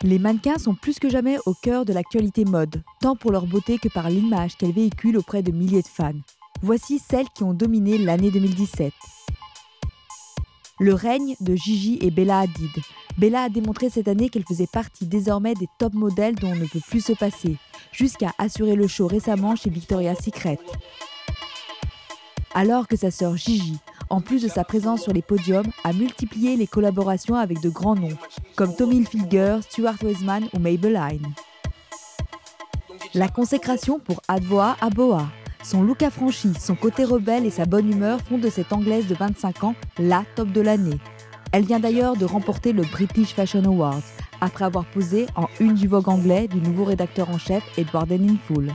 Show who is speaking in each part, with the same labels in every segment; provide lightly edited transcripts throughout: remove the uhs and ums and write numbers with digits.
Speaker 1: Les mannequins sont plus que jamais au cœur de l'actualité mode, tant pour leur beauté que par l'image qu'elles véhiculent auprès de milliers de fans. Voici celles qui ont dominé l'année 2017. Le règne de Gigi et Bella Hadid. Bella a démontré cette année qu'elle faisait partie désormais des top modèles dont on ne peut plus se passer, jusqu'à assurer le show récemment chez Victoria's Secret. Alors que sa sœur Gigi, en plus de sa présence sur les podiums, a multiplié les collaborations avec de grands noms, comme Tommy Hilfiger, Stuart Weitzman ou Maybelline. La consécration pour Adwoa Aboah. Son look affranchi, son côté rebelle et sa bonne humeur font de cette Anglaise de 25 ans la top de l'année. Elle vient d'ailleurs de remporter le British Fashion Awards, après avoir posé en une du Vogue anglais du nouveau rédacteur en chef Edward Enninful.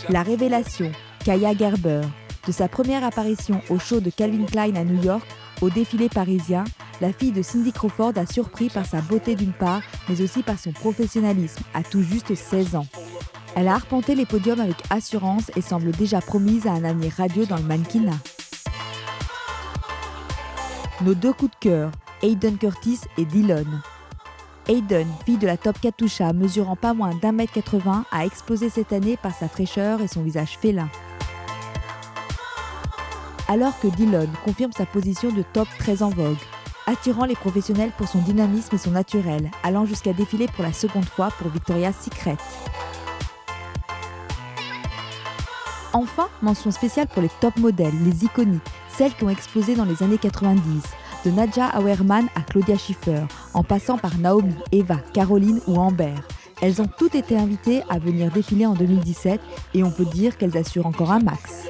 Speaker 1: La révélation, Kaia Gerber. De sa première apparition au show de Calvin Klein à New York, au défilé parisien, la fille de Cindy Crawford a surpris par sa beauté d'une part, mais aussi par son professionnalisme, à tout juste 16 ans. Elle a arpenté les podiums avec assurance et semble déjà promise à un avenir radieux dans le mannequinat. Nos deux coups de cœur, Hayden Curtis et Dillon. Hayden, fille de la top Katusha, mesurant pas moins d'1m80, a explosé cette année par sa fraîcheur et son visage félin. Alors que Dillon confirme sa position de top très en vogue, attirant les professionnels pour son dynamisme et son naturel, allant jusqu'à défiler pour la seconde fois pour Victoria's Secret. Enfin, mention spéciale pour les top modèles, les iconiques, celles qui ont explosé dans les années 90, de Nadja Auermann à Claudia Schiffer, en passant par Naomi, Eva, Caroline ou Amber. Elles ont toutes été invitées à venir défiler en 2017 et on peut dire qu'elles assurent encore un max.